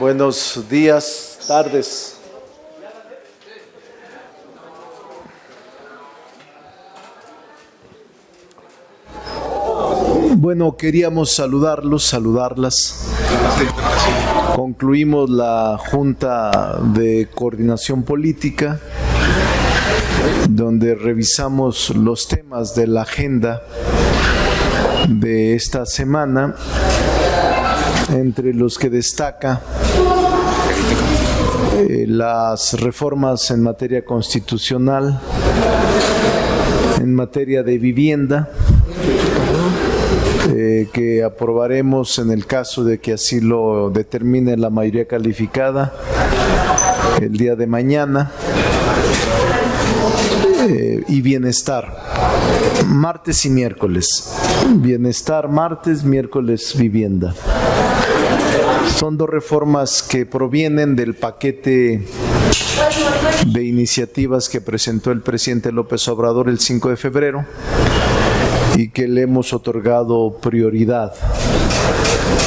Buenos días, tardes. Bueno, queríamos saludarlas. Concluimos la Junta de Coordinación Política, donde revisamos los temas de la agenda de esta semana, entre los que destaca las reformas en materia constitucional, en materia de vivienda, que aprobaremos en el caso de que así lo determine la mayoría calificada el día de mañana, y bienestar, martes y miércoles. Bienestar martes, miércoles vivienda. Son dos reformas que provienen del paquete de iniciativas que presentó el presidente López Obrador el 5 de febrero y que le hemos otorgado prioridad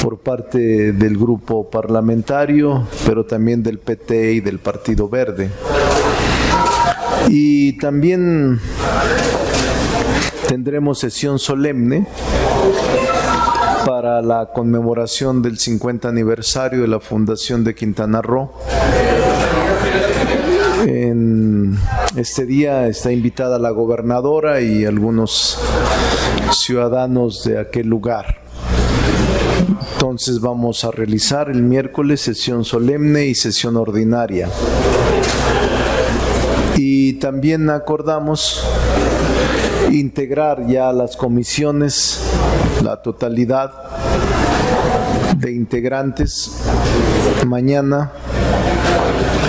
por parte del grupo parlamentario, pero también del PT y del Partido Verde. Y también tendremos sesión solemne para la conmemoración del 50 aniversario de la Fundación de Quintana Roo. En este día está invitada la gobernadora y algunos ciudadanos de aquel lugar. Entonces vamos a realizar el miércoles sesión solemne y sesión ordinaria. Y también acordamos integrar ya las comisiones, la totalidad de integrantes mañana,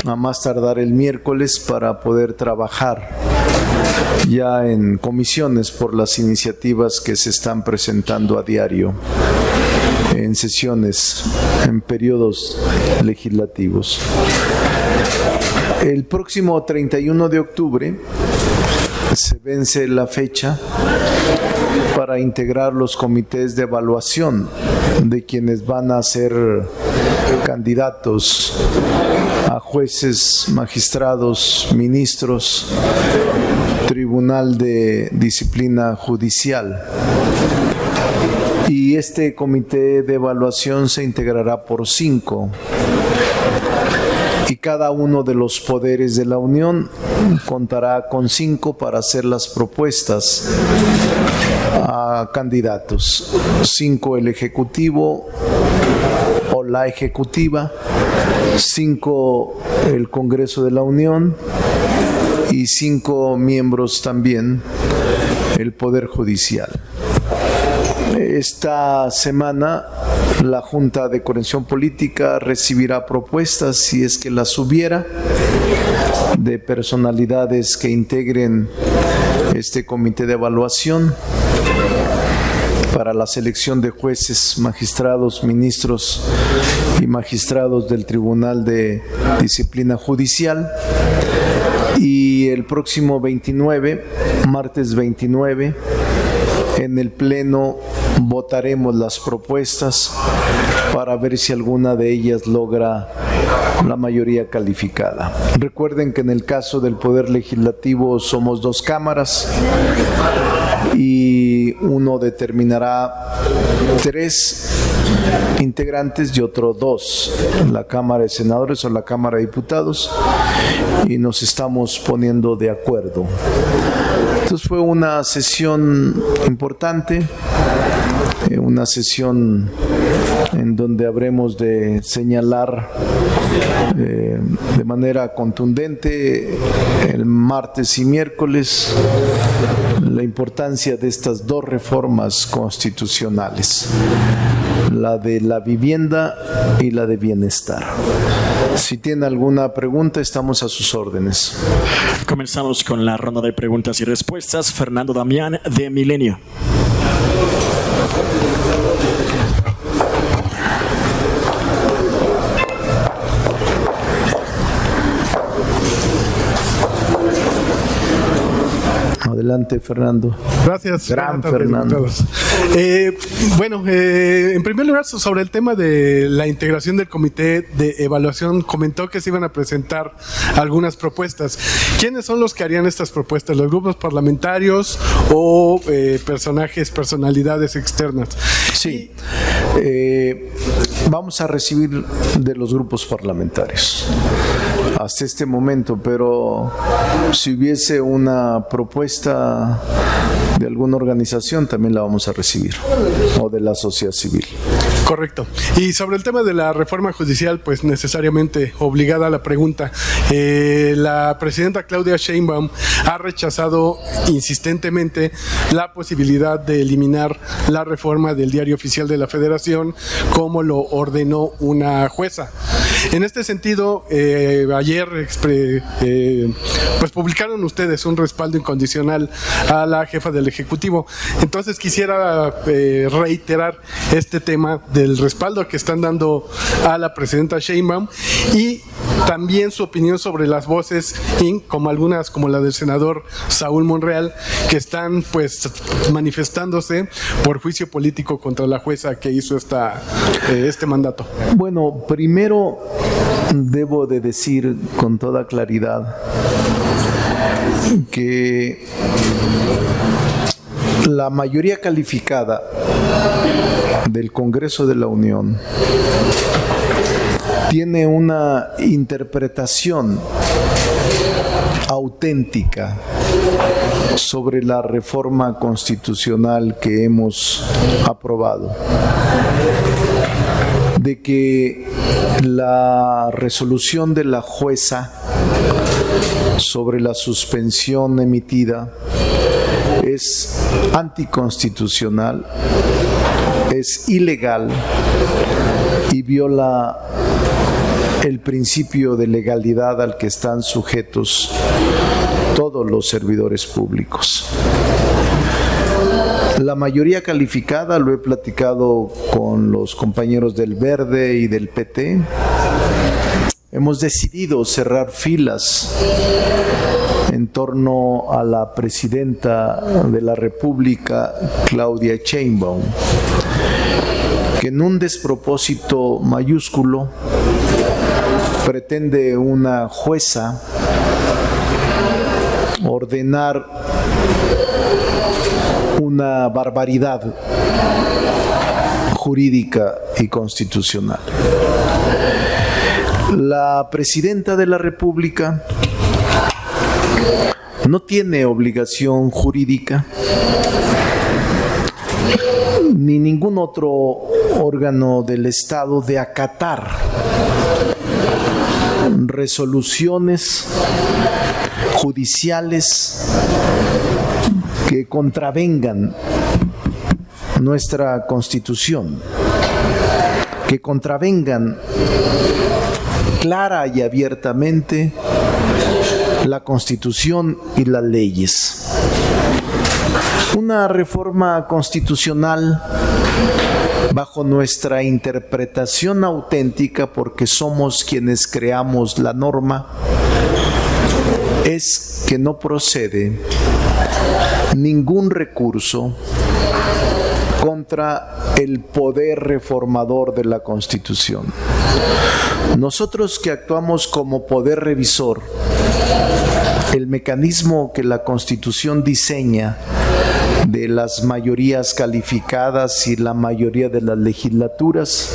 a más tardar el miércoles, para poder trabajar ya en comisiones por las iniciativas que se están presentando a diario en sesiones, en periodos legislativos. El próximo 31 de octubre se vence la fecha para integrar los comités de evaluación de quienes van a ser candidatos a jueces, magistrados, ministros, Tribunal de Disciplina Judicial. Y este comité de evaluación se integrará por 5. Y cada uno de los poderes de la Unión contará con 5 para hacer las propuestas a candidatos. 5 el Ejecutivo o la Ejecutiva, 5 el Congreso de la Unión y 5 miembros también el Poder Judicial. Esta semana la Junta de Coordinación Política recibirá propuestas, si es que las hubiera, de personalidades que integren este comité de evaluación para la selección de jueces, magistrados, ministros y magistrados del Tribunal de Disciplina Judicial. Y el próximo 29, martes 29, en el Pleno votaremos las propuestas para ver si alguna de ellas logra la mayoría calificada. Recuerden que en el caso del Poder Legislativo somos 2 cámaras y uno determinará 3 integrantes y otro 2, la Cámara de Senadores o la Cámara de Diputados, y nos estamos poniendo de acuerdo. Entonces fue una sesión importante, una sesión en donde habremos de señalar de manera contundente el martes y miércoles la importancia de estas 2 reformas constitucionales, la de la vivienda y la de bienestar. Si tienen alguna pregunta, estamos a sus órdenes. Comenzamos con la ronda de preguntas y respuestas. Fernando Damián, de Milenio. Adelante, Fernando. Gracias. Gran Buenas tardes, Fernando. diputados. En primer lugar, sobre el tema de la integración del comité de evaluación, comentó que se iban a presentar algunas propuestas. ¿Quiénes son los que harían estas propuestas? ¿Los grupos parlamentarios o personalidades externas? Sí, vamos a recibir de los grupos parlamentarios hasta este momento, pero si hubiese una propuesta de alguna organización también la vamos a recibir, o de la sociedad civil. Correcto. Y sobre el tema de la reforma judicial, pues necesariamente obligada a la pregunta. La presidenta Claudia Sheinbaum ha rechazado insistentemente la posibilidad de eliminar la reforma del Diario Oficial de la Federación como lo ordenó una jueza. En este sentido, ayer pues publicaron ustedes un respaldo incondicional a la jefa del Ejecutivo. Entonces quisiera reiterar este tema del respaldo que están dando a la presidenta Sheinbaum y también su opinión sobre las voces, como algunas, como la del senador Saúl Monreal, que están pues manifestándose por juicio político contra la jueza que hizo este mandato. Bueno, primero debo de decir con toda claridad que la mayoría calificada del Congreso de la Unión tiene una interpretación auténtica sobre la reforma constitucional que hemos aprobado, de que la resolución de la jueza sobre la suspensión emitida es anticonstitucional, es ilegal y viola el principio de legalidad al que están sujetos todos los servidores públicos. La mayoría calificada, lo he platicado con los compañeros del Verde y del PT, hemos decidido cerrar filas en torno a la presidenta de la República, Claudia Sheinbaum, que en un despropósito mayúsculo pretende una jueza ordenar una barbaridad jurídica y constitucional. La presidenta de la República no tiene obligación jurídica ni ningún otro órgano del Estado de acatar resoluciones judiciales que contravengan nuestra Constitución, que contravengan clara y abiertamente la Constitución y las leyes. Una reforma constitucional, bajo nuestra interpretación auténtica, porque somos quienes creamos la norma, es que no procede ningún recurso contra el poder reformador de la Constitución. Nosotros que actuamos como poder revisor, el mecanismo que la Constitución diseña de las mayorías calificadas y la mayoría de las legislaturas,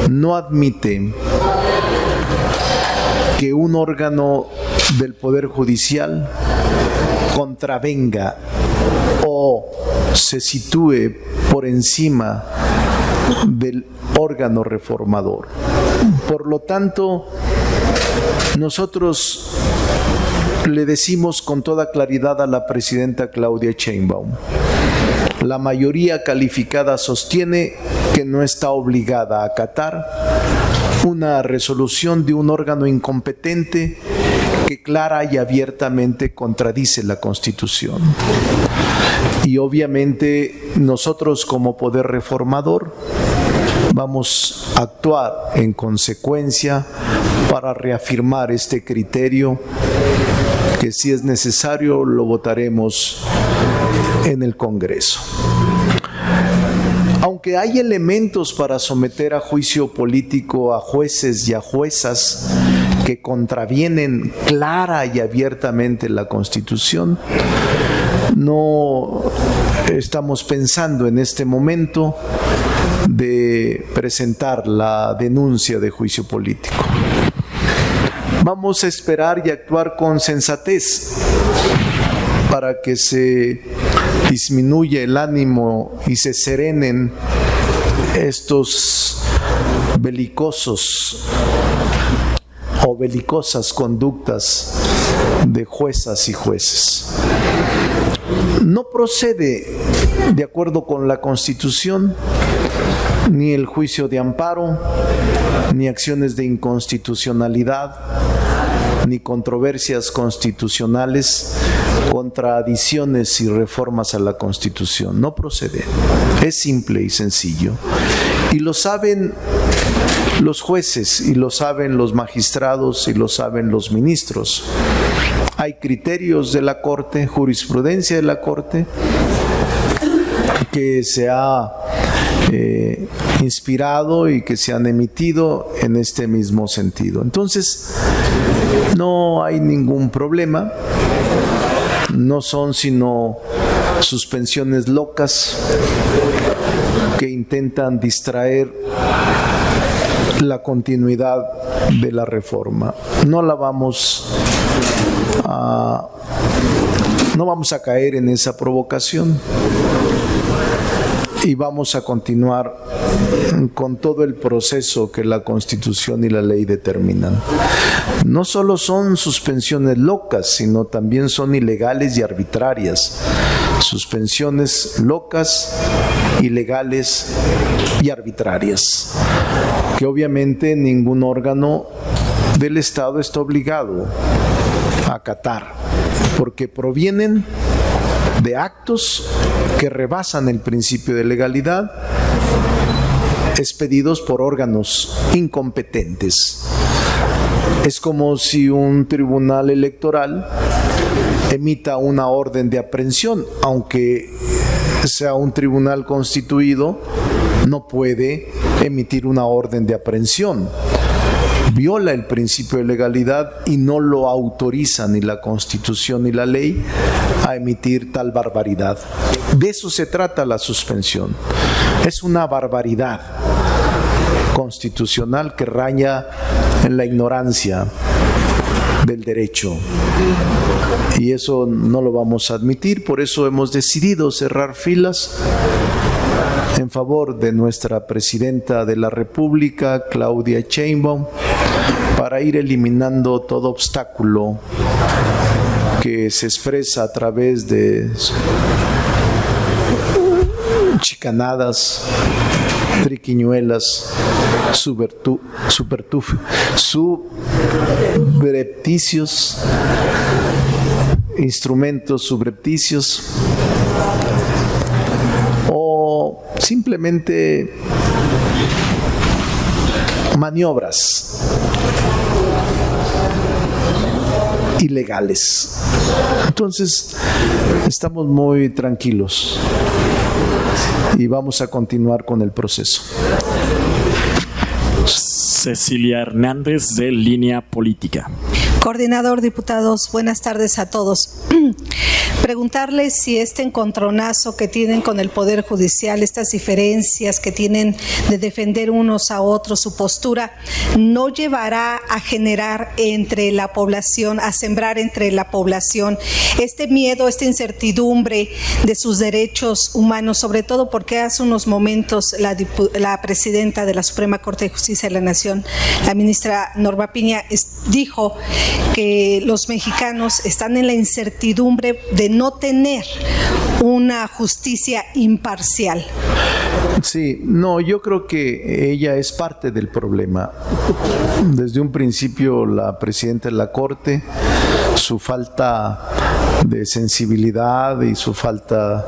no admite que un órgano del Poder Judicial contravenga o se sitúe por encima del órgano reformador. Por lo tanto, nosotros le decimos con toda claridad a la presidenta Claudia Sheinbaum: la mayoría calificada sostiene que no está obligada a acatar una resolución de un órgano incompetente que clara y abiertamente contradice la Constitución. Y obviamente nosotros como poder reformador vamos a actuar en consecuencia para reafirmar este criterio que si es necesario lo votaremos en el Congreso. Aunque hay elementos para someter a juicio político a jueces y a juezas que contravienen clara y abiertamente la Constitución, no estamos pensando en este momento de presentar la denuncia de juicio político. Vamos a esperar y actuar con sensatez para que se disminuya el ánimo y se serenen estos belicosos o belicosas conductas de juezas y jueces. No procede, de acuerdo con la Constitución, ni el juicio de amparo, ni acciones de inconstitucionalidad, ni controversias constitucionales contra adiciones y reformas a la Constitución. No procede. Es simple y sencillo. Y lo saben los jueces, y lo saben los magistrados, y lo saben los ministros. Hay criterios de la Corte, jurisprudencia de la Corte, que se ha inspirado y que se han emitido en este mismo sentido. Entonces, no hay ningún problema. No son sino suspensiones locas que intentan distraer la continuidad de la reforma. No vamos a caer en esa provocación y vamos a continuar con todo el proceso que la Constitución y la ley determinan. No solo son suspensiones locas, sino también son ilegales y arbitrarias. Suspensiones locas, ilegales y arbitrarias, que obviamente ningún órgano del Estado está obligado a acatar, porque provienen de actos que rebasan el principio de legalidad, expedidos por órganos incompetentes. Es como si un tribunal electoral emita una orden de aprehensión, aunque sea un tribunal constituido, no puede emitir una orden de aprehensión. Viola el principio de legalidad y no lo autoriza ni la Constitución ni la ley a emitir tal barbaridad. De eso se trata la suspensión. Es una barbaridad constitucional que raya en la ignorancia del derecho. Y eso no lo vamos a admitir, por eso hemos decidido cerrar filas en favor de nuestra Presidenta de la República, Claudia Sheinbaum, para ir eliminando todo obstáculo que se expresa a través de chicanadas, triquiñuelas, subrepticios, instrumentos subrepticios, o simplemente maniobras ilegales. Entonces, estamos muy tranquilos y vamos a continuar con el proceso. Cecilia Hernández, de Línea Política. Coordinador, diputados, buenas tardes a todos. Preguntarles si este encontronazo que tienen con el Poder Judicial, estas diferencias que tienen de defender unos a otros su postura, no llevará a generar entre la población, a sembrar entre la población este miedo, esta incertidumbre de sus derechos humanos, sobre todo porque hace unos momentos la presidenta de la Suprema Corte de Justicia de la Nación, la ministra Norma Piña, dijo que los mexicanos están en la incertidumbre de no tener una justicia imparcial. Sí, no, yo creo que ella es parte del problema. Desde un principio la presidenta de la Corte, su falta de sensibilidad y su falta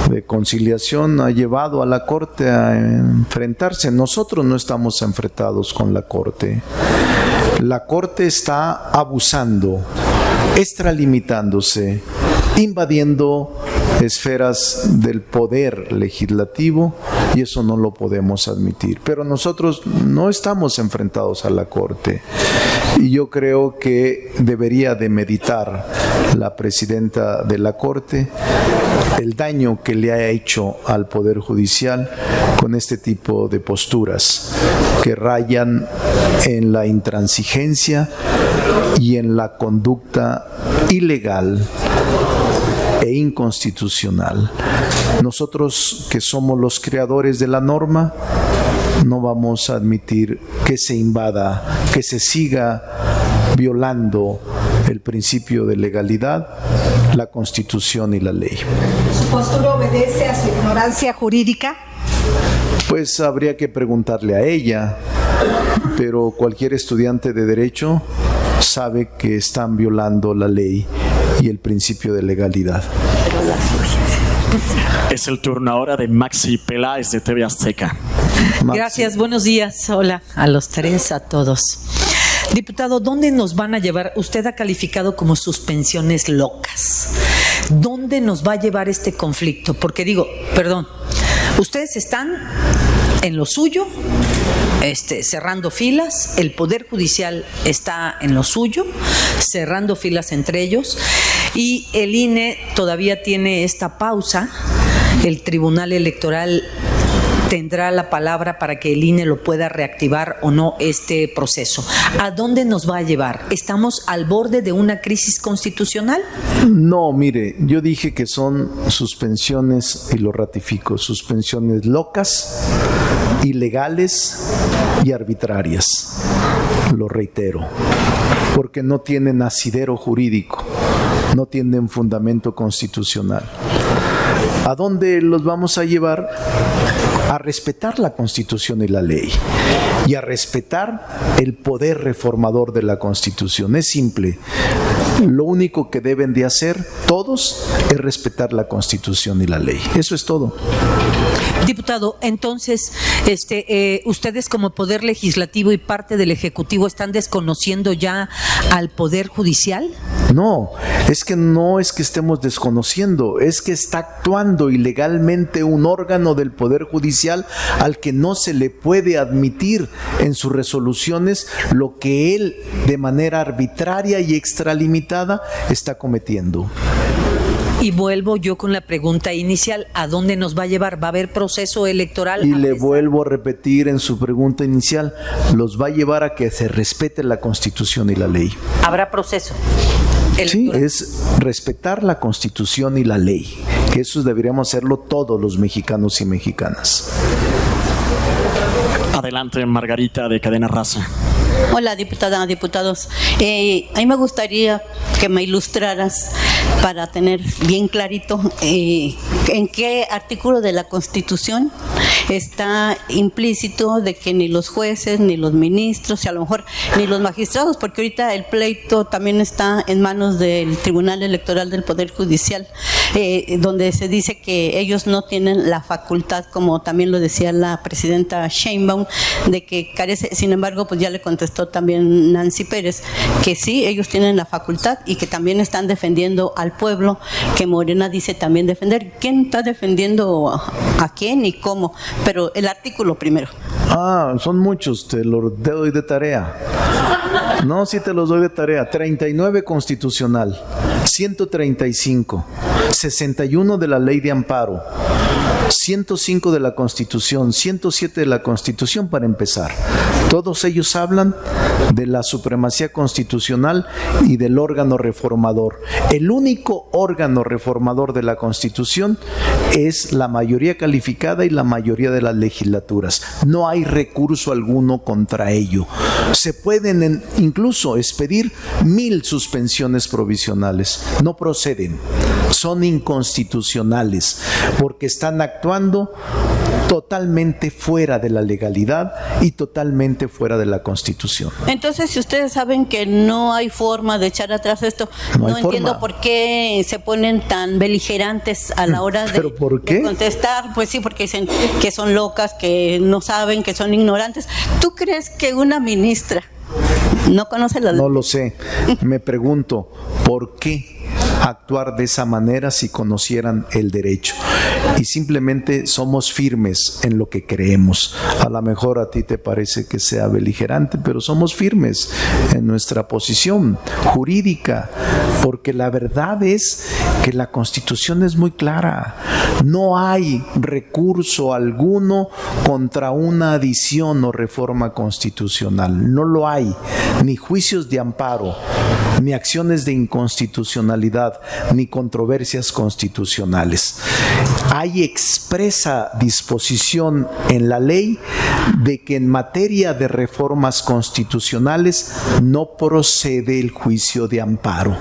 de conciliación ha llevado a la Corte a enfrentarse. Nosotros no estamos enfrentados con la Corte. La Corte está abusando extralimitándose, invadiendo esferas del poder legislativo, y eso no lo podemos admitir. Pero nosotros no estamos enfrentados a la Corte, y yo creo que debería de meditar la presidenta de la Corte el daño que le ha hecho al Poder Judicial con este tipo de posturas que rayan en la intransigencia y en la conducta ilegal e inconstitucional. Nosotros, que somos los creadores de la norma, no vamos a admitir que se invada, que se siga violando el principio de legalidad, la Constitución y la ley. ¿Su postura obedece a su ignorancia jurídica? Pues habría que preguntarle a ella, pero cualquier estudiante de Derecho sabe que están violando la ley y el principio de legalidad. Es el turno ahora de Maxi Peláez de TV Azteca. Gracias, buenos días. Hola a los tres, a todos. Diputado, ¿dónde nos van a llevar? Usted ha calificado como suspensiones locas. ¿Dónde nos va a llevar este conflicto? Porque digo, perdón, ustedes están en lo suyo, cerrando filas, el Poder Judicial está en lo suyo, cerrando filas entre ellos, y el INE todavía tiene esta pausa. El Tribunal Electoral tendrá la palabra para que el INE lo pueda reactivar o no este proceso. ¿A dónde nos va a llevar? ¿Estamos al borde de una crisis constitucional? No, mire, yo dije que son suspensiones, y lo ratifico, suspensiones locas, ilegales y arbitrarias. Lo reitero, porque no tienen asidero jurídico, no tienen fundamento constitucional. ¿A dónde los vamos a llevar? A respetar la Constitución y la ley, y a respetar el poder reformador de la Constitución. Es simple. Lo único que deben de hacer todos es respetar la Constitución y la ley. Eso es todo. Diputado, entonces, ustedes como Poder Legislativo y parte del Ejecutivo están desconociendo ya al Poder Judicial. No es que estemos desconociendo, es que está actuando ilegalmente un órgano del Poder Judicial al que no se le puede admitir en sus resoluciones lo que él, de manera arbitraria y extralimitada, está cometiendo. Y vuelvo yo con la pregunta inicial, ¿a dónde nos va a llevar? ¿Va a haber proceso electoral? Y le vuelvo a repetir en su pregunta inicial, los va a llevar a que se respete la Constitución y la ley. ¿Habrá proceso electoral? Sí, es respetar la Constitución y la ley, que eso deberíamos hacerlo todos los mexicanos y mexicanas. Adelante, Margarita, de Cadena Raza. Hola, diputada, diputados. A mí me gustaría que me ilustraras para tener bien clarito en qué artículo de la Constitución está implícito de que ni los jueces, ni los ministros, y a lo mejor ni los magistrados, porque ahorita el pleito también está en manos del Tribunal Electoral del Poder Judicial, donde se dice que ellos no tienen la facultad, como también lo decía la presidenta Sheinbaum, de que carece. Sin embargo, pues ya le contestó también Nancy Pérez que sí, ellos tienen la facultad y que también están defendiendo al pueblo, que Morena dice también defender. ¿Quién está defendiendo a quién y cómo? Pero el artículo primero. Son muchos, te los doy de tarea. No, sí te los doy de tarea. 39 constitucional, 135, 61 de la Ley de Amparo, 105 de la Constitución, 107 de la Constitución, para empezar. Todos ellos hablan de la supremacía constitucional y del órgano reformador. El único órgano reformador de la Constitución es la mayoría calificada y la mayoría de las legislaturas. No hay recurso alguno contra ello. Se pueden incluso expedir 1000 suspensiones provisionales. No proceden. Son inconstitucionales porque están actuando totalmente fuera de la legalidad y totalmente fuera de la Constitución. Entonces, si ustedes saben que no hay forma de echar atrás esto, no entiendo por qué se ponen tan beligerantes a la hora de, ¿por qué? De contestar. Pues sí, porque dicen que son locas, que no saben, que son ignorantes. ¿Tú crees que una ministra ¿No conoce la ley? No lo sé. Me pregunto, ¿por qué actuar de esa manera si conocieran el derecho? Y simplemente somos firmes en lo que creemos. A lo mejor a ti te parece que sea beligerante, pero somos firmes en nuestra posición jurídica, porque la verdad es que la Constitución es muy clara. No hay recurso alguno contra una adición o reforma constitucional. No lo hay. Ni juicios de amparo, ni acciones de inconstitucionalidad, ni controversias constitucionales. Hay expresa disposición en la ley de que en materia de reformas constitucionales no procede el juicio de amparo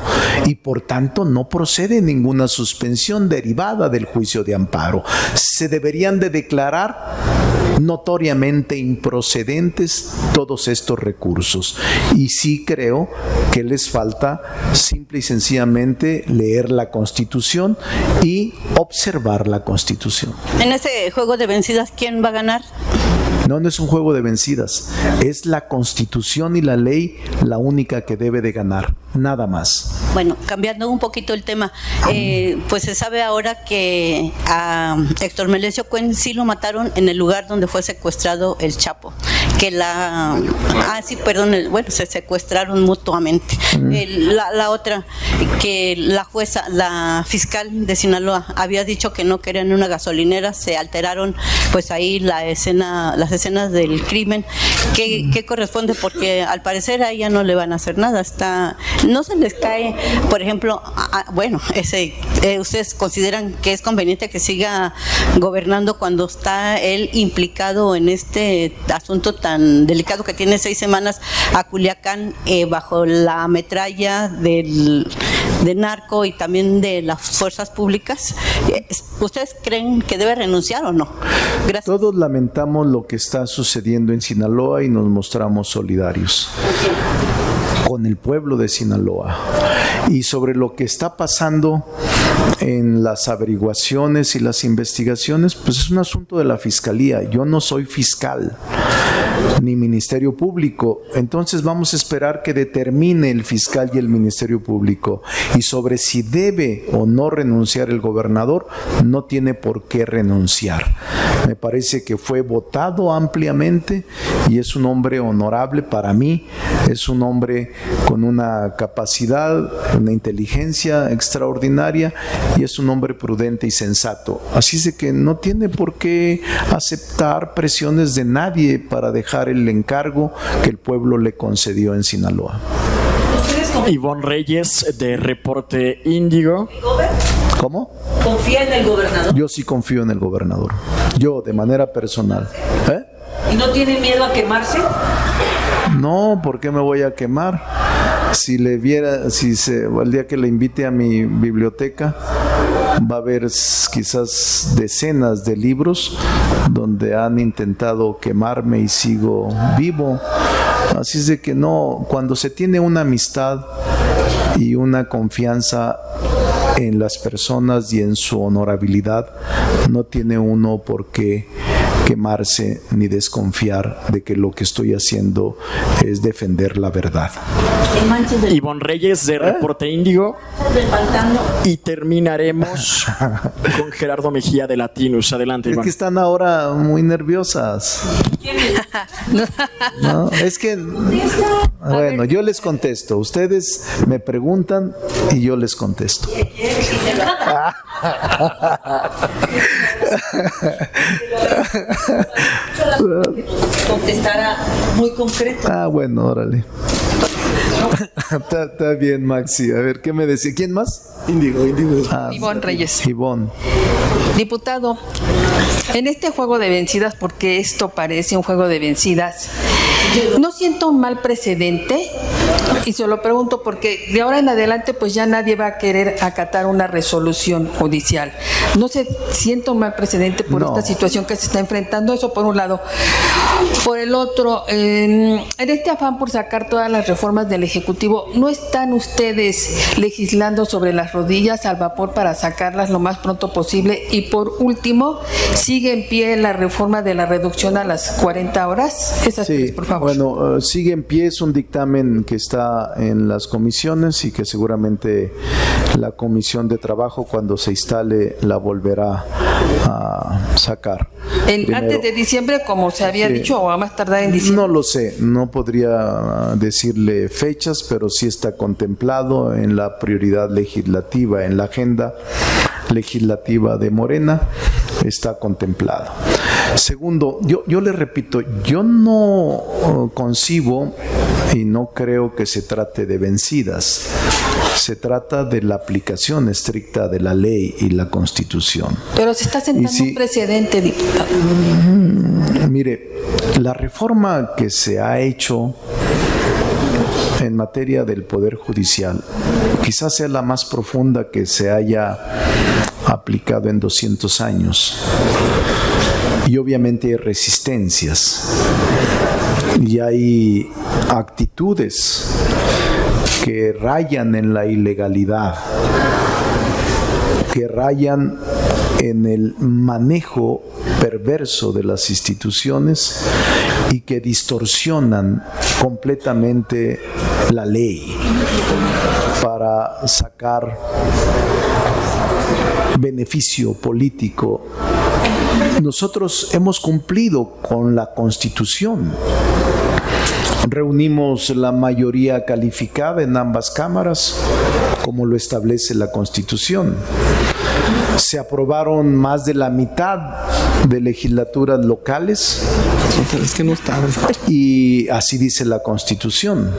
y por tanto no procede ninguna suspensión derivada del juicio de amparo. Se deberían de declarar notoriamente improcedentes todos estos recursos. Y sí creo que les falta simple y sencillamente leer la Constitución y observar la Constitución. En ese juego de vencidas, ¿quién va a ganar? No es un juego de vencidas. Es la Constitución y la ley la única que debe de ganar. Nada más. Bueno, cambiando un poquito el tema, pues se sabe ahora que a Héctor Melesio Cuen sí lo mataron en el lugar donde fue secuestrado el Chapo. Que se secuestraron mutuamente. La otra, que la jueza, la fiscal de Sinaloa había dicho que no querían una gasolinera, se alteraron pues ahí las escenas del crimen. ¿Qué corresponde? Porque al parecer a ella no le van a hacer nada. No se les cae, por ejemplo, ¿ustedes consideran que es conveniente que siga gobernando cuando está él implicado en este asunto tan delicado que tiene 6 semanas a Culiacán bajo la metralla de narco y también de las fuerzas públicas? ¿Ustedes creen que debe renunciar o no? Gracias. Todos lamentamos lo que está sucediendo en Sinaloa y nos mostramos solidarios con el pueblo de Sinaloa. Y sobre lo que está pasando en las averiguaciones y las investigaciones, pues es un asunto de la Fiscalía. Yo no soy fiscal ni Ministerio Público, entonces vamos a esperar que determine el fiscal y el Ministerio Público. Y sobre si debe o no renunciar el gobernador, no tiene por qué renunciar. Me parece que fue votado ampliamente y es un hombre honorable para mí, es un hombre con una capacidad, una inteligencia extraordinaria y es un hombre prudente y sensato. Así es de que no tiene por qué aceptar presiones de nadie para dejar el encargo que el pueblo le concedió en Sinaloa. Ivonne Reyes, de Reporte Índigo. ¿Cómo? ¿Confía en el gobernador? Yo sí confío en el gobernador. Yo, de manera personal. ¿Y no tiene miedo a quemarse? No, ¿por qué me voy a quemar? Si le viera, el día que le invite a mi biblioteca, va a haber quizás decenas de libros donde han intentado quemarme y sigo vivo. Así es de que no, cuando se tiene una amistad y una confianza en las personas y en su honorabilidad, no tiene uno por qué quemarse ni desconfiar de que lo que estoy haciendo es defender la verdad. Ivonne Reyes, de Reporte Índigo. Y terminaremos con Gerardo Mejía, de Latinus. Adelante, Es Ivonne. que están ahora muy nerviosas. No, es que, bueno, yo les contesto. Ustedes me preguntan y yo les contesto. Contestara muy concreto. Bueno, órale. Está bien, Maxi. A ver, ¿qué me decía? ¿Quién más? Índigo. Ivonne Reyes. Ivonne. Diputado, en este juego de vencidas, porque esto parece un juego de vencidas, ¿no siento un mal precedente Y se lo pregunto porque de ahora en adelante pues ya nadie va a querer acatar una resolución judicial. No se sienta un mal precedente por esta situación que se está enfrentando, eso por un lado. Por el otro, en este afán por sacar todas las reformas del Ejecutivo, ¿no están ustedes legislando sobre las rodillas al vapor para sacarlas lo más pronto posible? Y por último, ¿sigue en pie la reforma de la reducción a las 40 horas? Esas tres, por favor. Bueno, sigue en pie, es un dictamen que está en las comisiones y que seguramente la Comisión de Trabajo, cuando se instale, la volverá a sacar. Antes de diciembre, como se había dicho, o a más tardar en diciembre. No lo sé, no podría decirle fechas, pero sí está contemplado en la prioridad legislativa, en la agenda legislativa de Morena, está contemplado. Segundo, yo le repito, yo no concibo y no creo que se trate de vencidas. Se trata de la aplicación estricta de la ley y la Constitución. Pero se está sentando un precedente, diputado. Mire, la reforma que se ha hecho en materia del Poder Judicial quizás sea la más profunda que se haya aplicado en 200 años. Y obviamente hay resistencias y hay actitudes que rayan en la ilegalidad, que rayan en el manejo perverso de las instituciones y que distorsionan completamente la ley para sacar beneficio político. Nosotros hemos cumplido con la Constitución. Reunimos la mayoría calificada en ambas cámaras, como lo establece la Constitución. Se aprobaron más de la mitad de legislaturas locales y así dice la Constitución.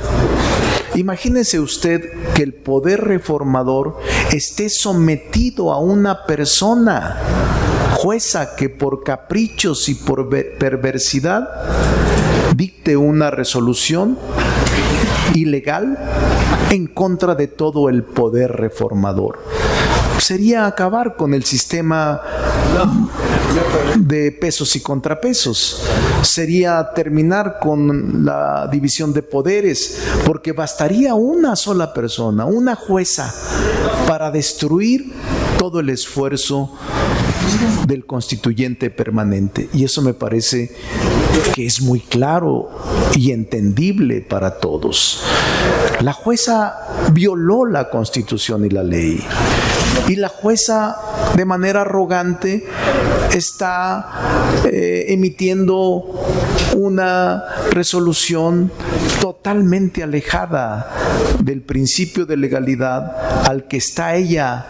Imagínese usted que el poder reformador esté sometido a una persona jueza que por caprichos y por perversidad dicte una resolución ilegal en contra de todo el poder reformador. Sería acabar con el sistema de pesos y contrapesos. Sería terminar con la división de poderes, porque bastaría una sola persona, una jueza, para destruir todo el esfuerzo del constituyente permanente. Y eso me parece que es muy claro y entendible para todos. La jueza violó la Constitución y la ley. Y la jueza, de manera arrogante, está emitiendo una resolución totalmente alejada del principio de legalidad al que está ella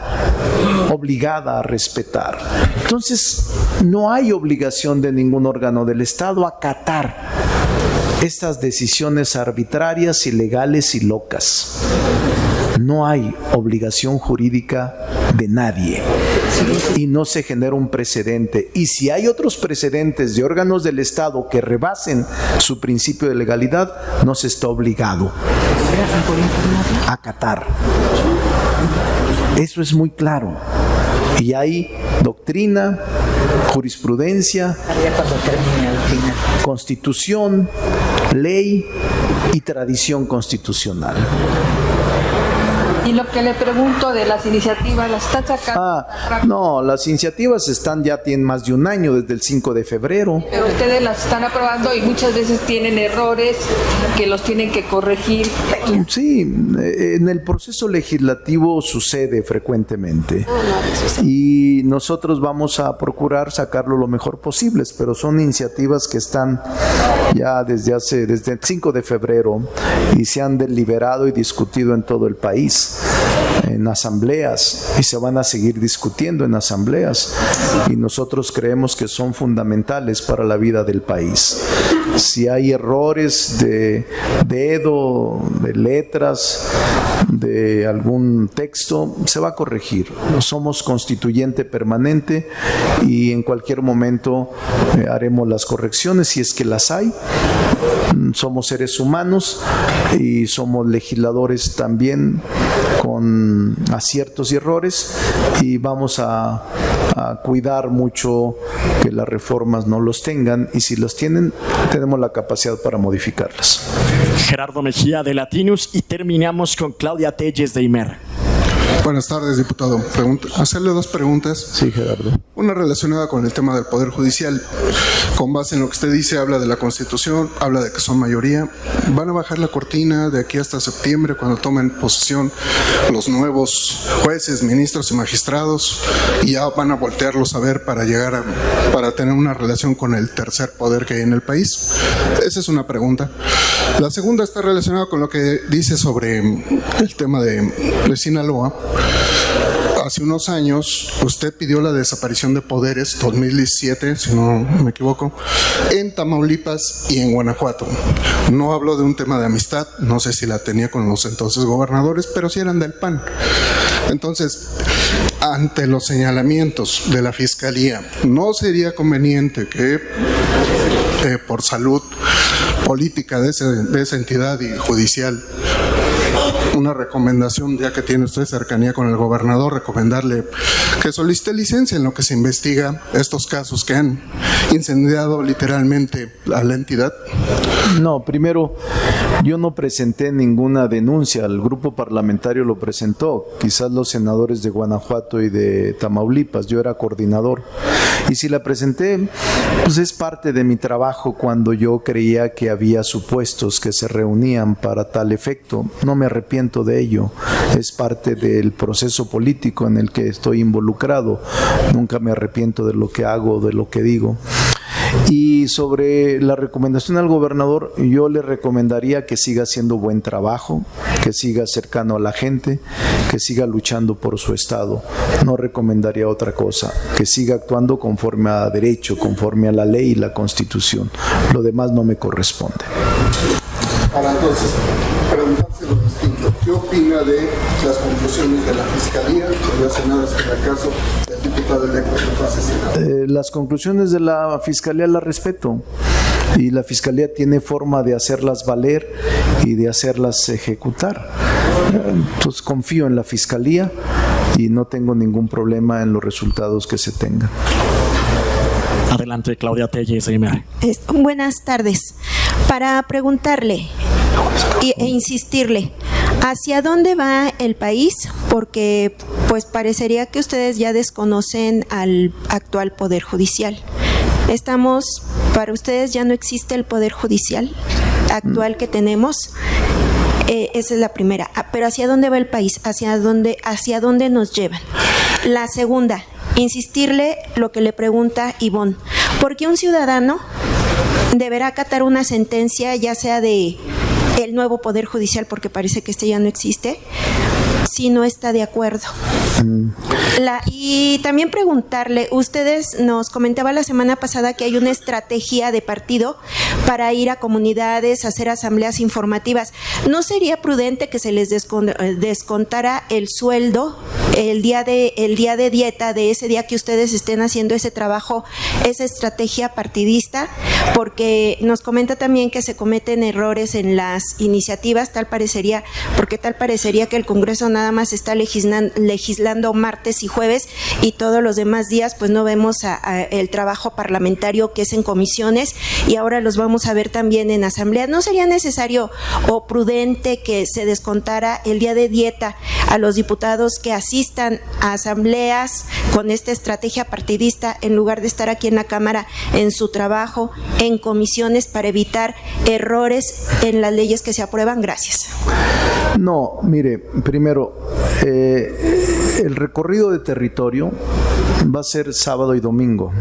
obligada a respetar. Entonces, no hay obligación de ningún órgano del Estado a acatar estas decisiones arbitrarias, ilegales y locas. No hay obligación jurídica de nadie y no se genera un precedente. Y si hay otros precedentes de órganos del Estado que rebasen su principio de legalidad, no se está obligado a acatar. Eso es muy claro. Y hay doctrina, jurisprudencia, Constitución, ley y tradición constitucional. Y lo que le pregunto de las iniciativas, ¿las están sacando? No, las iniciativas tienen más de un año, desde el 5 de febrero. Pero ustedes las están aprobando y muchas veces tienen errores que los tienen que corregir. Sí, en el proceso legislativo sucede frecuentemente. Y nosotros vamos a procurar sacarlo lo mejor posible, pero son iniciativas que están ya desde el 5 de febrero y se han deliberado y discutido en todo el país, en asambleas, y se van a seguir discutiendo en asambleas, y nosotros creemos que son fundamentales para la vida del país. Si hay errores de dedo, de letras, de algún texto, se va a corregir. Somos constituyente permanente y en cualquier momento haremos las correcciones si es que las hay. Somos seres humanos y somos legisladores también con aciertos y errores, y vamos a cuidar mucho que las reformas no los tengan, y si los tienen, tenemos la capacidad para modificarlas. Gerardo Mejía de Latinus, y terminamos con Claudia Telles de IMER. Buenas tardes, diputado. Hacerle dos preguntas. Sí, Gerardo. Una relacionada con el tema del Poder Judicial. Con base en lo que usted dice, habla de la Constitución, habla de que son mayoría. ¿Van a bajar la cortina de aquí hasta septiembre, cuando tomen posesión los nuevos jueces, ministros y magistrados, y ya van a voltearlos a ver para para tener una relación con el tercer poder que hay en el país? Esa es una pregunta. La segunda está relacionada con lo que dice sobre el tema de Sinaloa. Hace unos años usted pidió la desaparición de poderes, 2017, si no me equivoco, en Tamaulipas y en Guanajuato. No habló de un tema de amistad, no sé si la tenía con los entonces gobernadores, pero sí eran del PAN. Entonces, ante los señalamientos de la Fiscalía, ¿no sería conveniente que por salud política de esa entidad y judicial, una recomendación, ya que tiene usted cercanía con el gobernador, recomendarle que solicite licencia en lo que se investiga estos casos que han incendiado literalmente a la entidad? No, primero, yo no presenté ninguna denuncia, el grupo parlamentario lo presentó, quizás los senadores de Guanajuato y de Tamaulipas, yo era coordinador, y si la presenté, pues es parte de mi trabajo cuando yo creía que había supuestos que se reunían para tal efecto. No me arrepiento de ello, es parte del proceso político en el que estoy involucrado, nunca me arrepiento de lo que hago, de lo que digo. Y sobre la recomendación al gobernador, yo le recomendaría que siga haciendo buen trabajo, que siga cercano a la gente, que siga luchando por su estado. No recomendaría otra cosa, que siga actuando conforme a derecho, conforme a la ley y la Constitución. Lo demás no me corresponde. Para entonces, preguntárselo distinto. ¿Qué opina de las conclusiones de la Fiscalía relacionadas con el caso del diputado electo que fue asesinado? Las conclusiones de la Fiscalía las respeto, y la Fiscalía tiene forma de hacerlas valer y de hacerlas ejecutar. Entonces confío en la Fiscalía y no tengo ningún problema en los resultados que se tengan. Adelante, Claudia Telles de IMER. Buenas tardes. Para preguntarle e insistirle, ¿hacia dónde va el país? Porque pues parecería que ustedes ya desconocen al actual Poder Judicial. Para ustedes ya no existe el Poder Judicial actual que tenemos. Esa es la primera. Pero ¿hacia dónde va el país? ¿Hacia dónde nos llevan? La segunda, insistirle lo que le pregunta Ivonne. ¿Por qué un ciudadano deberá acatar una sentencia, ya sea de el nuevo Poder Judicial, porque parece que ya no existe, si no está de acuerdo? Y también preguntarle, ustedes nos comentaba la semana pasada que hay una estrategia de partido para ir a comunidades, hacer asambleas informativas. ¿No sería prudente que se les descontara el sueldo, el día de dieta de ese día que ustedes estén haciendo ese trabajo, esa estrategia partidista? Porque nos comenta también que se cometen errores en las iniciativas, tal parecería que el Congreso nada más está legislando martes y jueves, y todos los demás días pues no vemos el trabajo parlamentario que es en comisiones, y ahora los vamos a ver también en asambleas. ¿No sería necesario o prudente que se descontara el día de dieta a los diputados que asistan a asambleas con esta estrategia partidista, en lugar de estar aquí en la Cámara en su trabajo, en comisiones, para evitar errores en las leyes que se aprueban? Gracias. No, mire, primero, el recorrido de territorio va a ser sábado y domingo,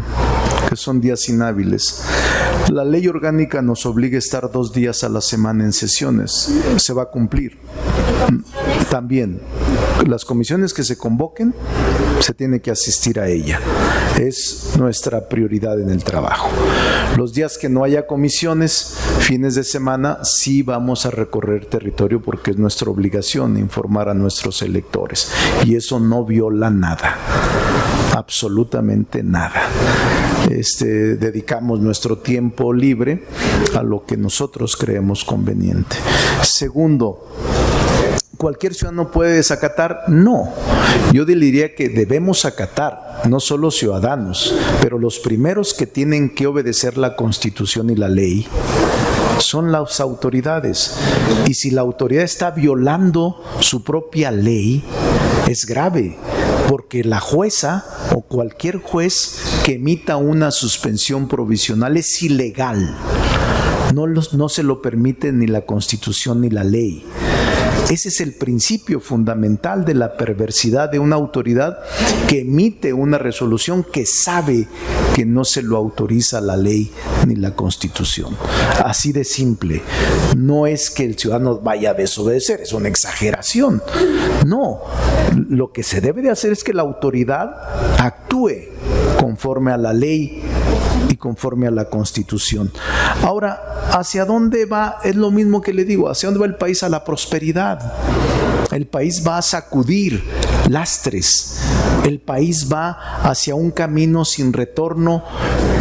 que son días inhábiles. La ley orgánica nos obliga a estar 2 días a la semana en sesiones. Se va a cumplir. También, las comisiones que se convoquen se tiene que asistir a ella. Es nuestra prioridad en el trabajo. Los días que no haya comisiones, fines de semana, sí vamos a recorrer territorio porque es nuestra obligación informar a nuestros electores. Y eso no viola nada, absolutamente nada. Dedicamos nuestro tiempo libre a lo que nosotros creemos conveniente. Segundo, ¿cualquier ciudadano puede desacatar? No. Yo diría que debemos acatar, no solo ciudadanos, pero los primeros que tienen que obedecer la Constitución y la ley son las autoridades. Y si la autoridad está violando su propia ley, es grave, porque la jueza o cualquier juez que emita una suspensión provisional es ilegal. No se lo permite ni la Constitución ni la ley. Ese es el principio fundamental de la perversidad de una autoridad que emite una resolución que sabe que no se lo autoriza la ley ni la Constitución. Así de simple. No es que el ciudadano vaya a desobedecer, es una exageración. No, lo que se debe de hacer es que la autoridad actúe conforme a la ley y conforme a la Constitución. Ahora, ¿hacia dónde va? Es lo mismo que le digo, ¿hacia dónde va el país? A la prosperidad. El país va a sacudir lastres. El país va hacia un camino sin retorno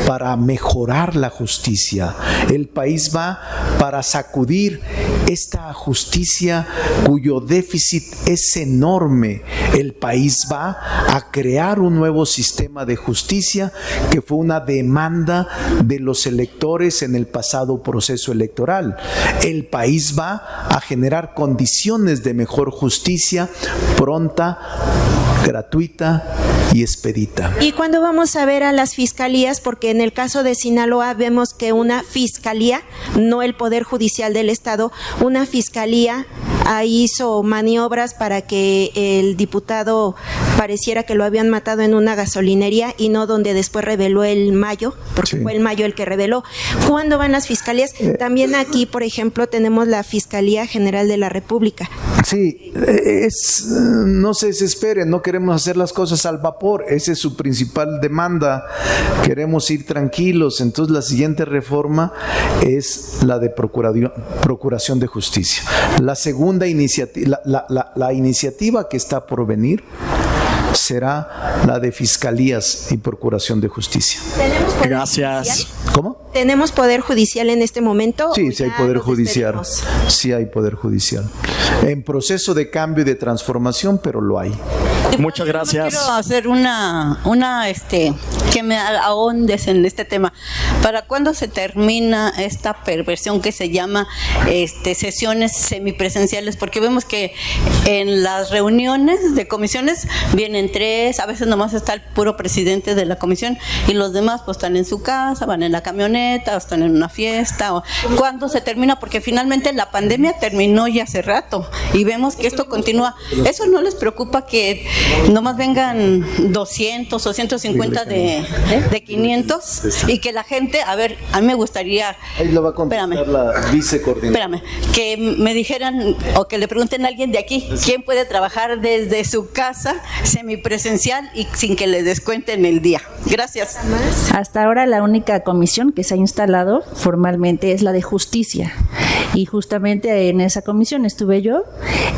para mejorar la justicia. El país va para sacudir esta justicia cuyo déficit es enorme. El país va a crear un nuevo sistema de justicia que fue una demanda de los electores en el pasado proceso electoral. El país va a generar condiciones de mejor justicia pronta, gratuita y expedita. ¿Y cuándo vamos a ver a las fiscalías? Porque en el caso de Sinaloa vemos que una fiscalía, no el Poder Judicial del Estado, una fiscalía hizo maniobras para que el diputado pareciera que lo habían matado en una gasolinería y no donde después reveló el Mayo, porque fue el Mayo el que reveló. ¿Cuándo van las fiscalías? También aquí, por ejemplo, tenemos la Fiscalía General de la República. Sí, no se desesperen, no queremos hacer las cosas al vapor, esa es su principal demanda, queremos ir tranquilos. Entonces la siguiente reforma es la de Procuración de Justicia. La segunda iniciativa, la iniciativa que está por venir será la de Fiscalías y Procuración de Justicia. Gracias. ¿Cómo? ¿Tenemos Poder Judicial en este momento? Sí, sí hay Poder Judicial. Sí hay Poder Judicial. En proceso de cambio y de transformación, pero lo hay. Muchas gracias. Quiero hacer que me ahondes en este tema. ¿Para cuándo se termina esta perversión que se llama sesiones semipresenciales? Porque vemos que en las reuniones de comisiones vienen 3, a veces nomás está el puro presidente de la comisión y los demás pues están en su casa, van en la camioneta o están en una fiesta. ¿Cuándo se termina? Porque finalmente la pandemia terminó ya hace rato y vemos que esto continúa. ¿Eso no les preocupa que nomás vengan 200 o 150 de 500 y que la gente, a ver, a mí me gustaría, ahí lo va a contestar la vicecoordinadora. Que me dijeran o que le pregunten a alguien de aquí, ¿quién puede trabajar desde su casa semipresencial y sin que le descuenten el día? Gracias. Hasta ahora la única comisión que se ha instalado formalmente es la de justicia y justamente en esa comisión estuve yo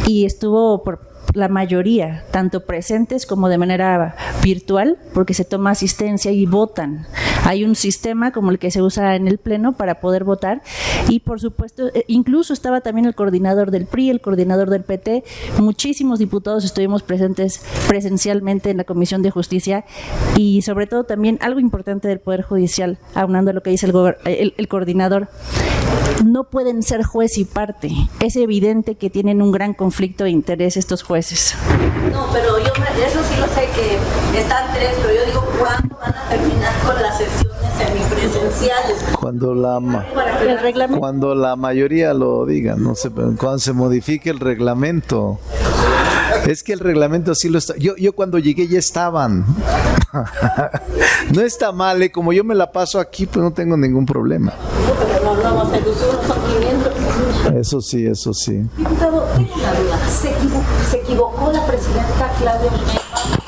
y estuvo por la mayoría, tanto presentes como de manera virtual, porque se toma asistencia y votan. Hay un sistema como el que se usa en el Pleno para poder votar y por supuesto, incluso estaba también el coordinador del PRI, el coordinador del PT, muchísimos diputados estuvimos presentes presencialmente en la Comisión de Justicia y sobre todo también algo importante del Poder Judicial, aunando a lo que dice el coordinador, no pueden ser juez y parte. Es evidente que tienen un gran conflicto de interés estos jueces. No, pero eso sí lo sé que están 3, pero yo digo, ¿cuándo van a terminar con las sesiones semipresenciales? Cuando la mayoría lo diga, no sé, cuando se modifique el reglamento. Es que el reglamento así lo está. Yo cuando llegué ya estaban. No está mal, como yo me la paso aquí, pues no tengo ningún problema. Eso sí, eso sí. Diputado, tengo una duda. ¿Se equivocó la presidenta Claudia Sheinbaum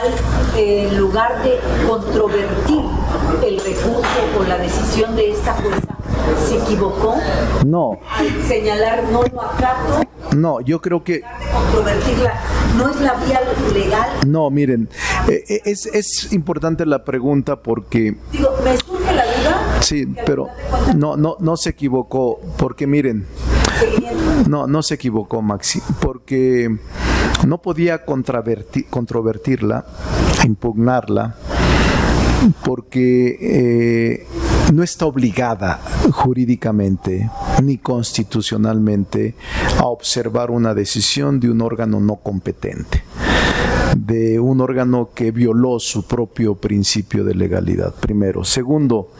tribunal, en lugar de controvertir el recurso o la decisión de esta jueza, se equivocó? No. Al señalar no lo acato. No, yo creo que... Controvertirla, ¿no es la vía legal? No, miren, es importante la pregunta porque... Digo, me surge la duda. Sí, pero no se equivocó, porque miren, no se equivocó, Maxi, porque no podía controvertirla, impugnarla, porque no está obligada jurídicamente ni constitucionalmente a observar una decisión de un órgano no competente, de un órgano que violó su propio principio de legalidad, primero. Segundo,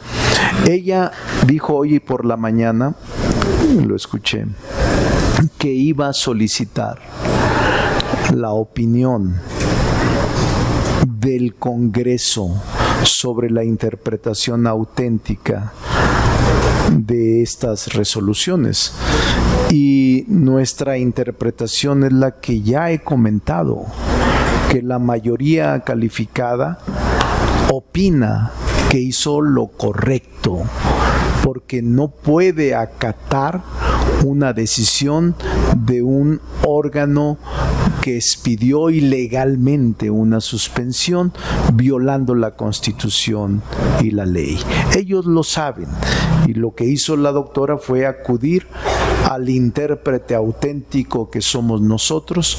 ella dijo hoy por la mañana, lo escuché, que iba a solicitar la opinión del Congreso sobre la interpretación auténtica de estas resoluciones. Y nuestra interpretación es la que ya he comentado, que la mayoría calificada opina que hizo lo correcto, porque no puede acatar una decisión de un órgano que expidió ilegalmente una suspensión violando la Constitución y la ley. Ellos lo saben, y lo que hizo la doctora fue acudir al intérprete auténtico que somos nosotros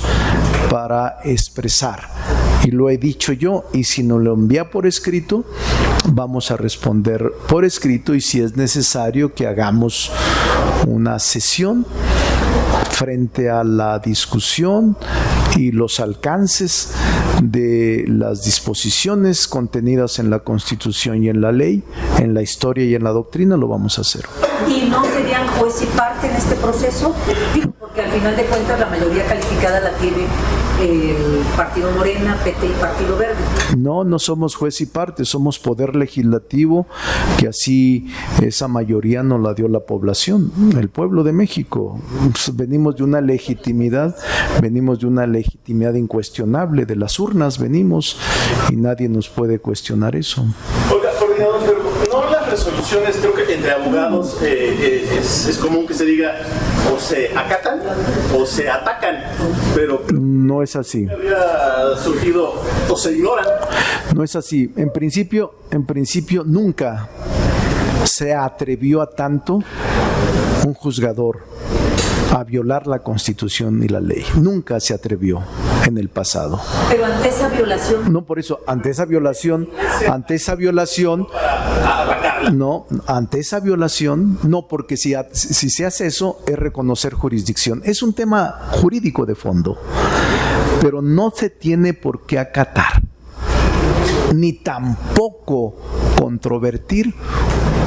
para expresar. Y lo he dicho yo, y si nos lo envía por escrito, vamos a responder por escrito, y si es necesario que hagamos una sesión frente a la discusión y los alcances de las disposiciones contenidas en la Constitución y en la ley, en la historia y en la doctrina, lo vamos a hacer. ¿Y no serían juez y parte en este proceso? Digo, porque al final de cuentas la mayoría calificada la tiene el Partido Morena, PT y Partido Verde. No somos juez y parte, somos poder legislativo, que así esa mayoría nos la dio la población, el pueblo de México. Venimos de una legitimidad incuestionable, de las urnas venimos, y nadie nos puede cuestionar eso. Oiga, coordinador, pero no las resoluciones, creo que entre abogados es común que se diga o se acatan o se atacan, pero no es así. Había surgido o se ignoran. No es así. En principio nunca se atrevió a tanto un juzgador a violar la Constitución y la ley. Nunca se atrevió en el pasado. Pero ante esa violación... No, por eso, ante esa violación, no, porque si se hace eso, es reconocer jurisdicción. Es un tema jurídico de fondo, pero no se tiene por qué acatar, ni tampoco controvertir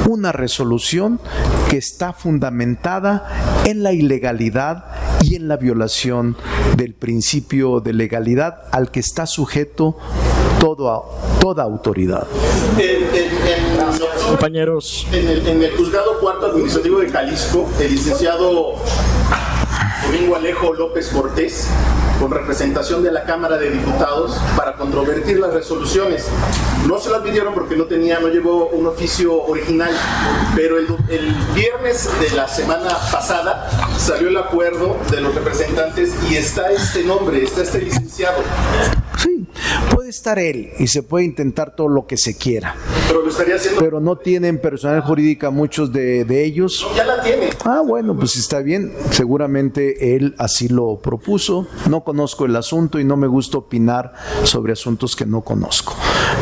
una resolución que está fundamentada en la ilegalidad y en la violación del principio de legalidad al que está sujeto toda autoridad. Compañeros. En el Juzgado Cuarto Administrativo de Jalisco, el licenciado Domingo Alejo López Cortés, con representación de la Cámara de Diputados, para controvertir las resoluciones. No se las pidieron porque no llevó un oficio original, pero el viernes de la semana pasada salió el acuerdo de los representantes y está este nombre, está este licenciado. Sí, puede estar él y se puede intentar todo lo que se quiera. Pero lo estaría haciendo. Pero no tienen personal jurídica muchos de ellos. No, ya la tiene. Ah, bueno, pues está bien. Seguramente él así lo propuso. No conozco el asunto y no me gusta opinar sobre asuntos que no conozco.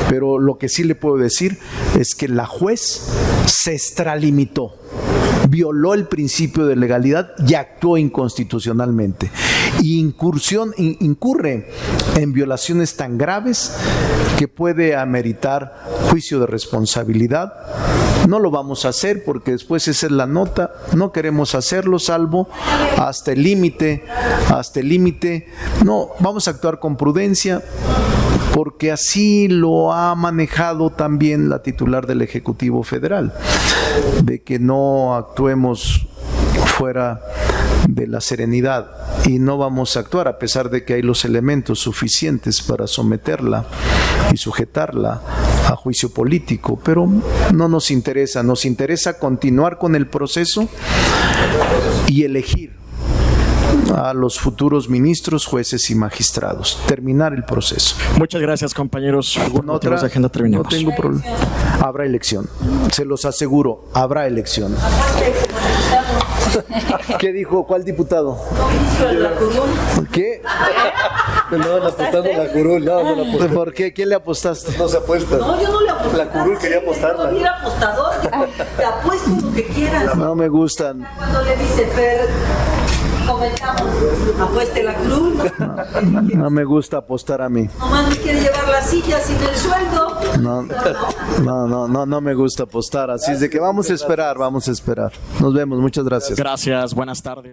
Pero lo que sí le puedo decir es que la juez se extralimitó, violó el principio de legalidad y actuó inconstitucionalmente. Y incurre en violaciones tan graves que puede ameritar juicio de responsabilidad. No lo vamos a hacer porque después esa es la nota. No queremos hacerlo salvo hasta el límite. No, vamos a actuar con prudencia, porque así lo ha manejado también la titular del Ejecutivo Federal, de que no actuemos fuera de la serenidad y no vamos a actuar a pesar de que hay los elementos suficientes para someterla y sujetarla a juicio político, pero no nos interesa continuar con el proceso y elegir a los futuros ministros, jueces y magistrados, terminar el proceso. Muchas gracias, compañeros. Por motivos de agenda terminamos. No tengo problema. Habrá elección, se los aseguro, habrá elección. ¿Qué dijo? ¿Cuál diputado? ¿Qué? No, le apostando la curul. No, no la aposté. ¿Por qué? ¿Quién le apostaste? No se apuesta. No, yo no le aposté. La curul quería apostarla. Yo no era apostador. Te apuesto lo que quieras. No me gustan. Cuando le dice Fer, comentamos, apueste la cruz. No me gusta apostar a mí. Nomás me quiere llevar la silla sin el sueldo. No me gusta apostar. Así es de que vamos a esperar. Nos vemos. Muchas gracias. Gracias, buenas tardes.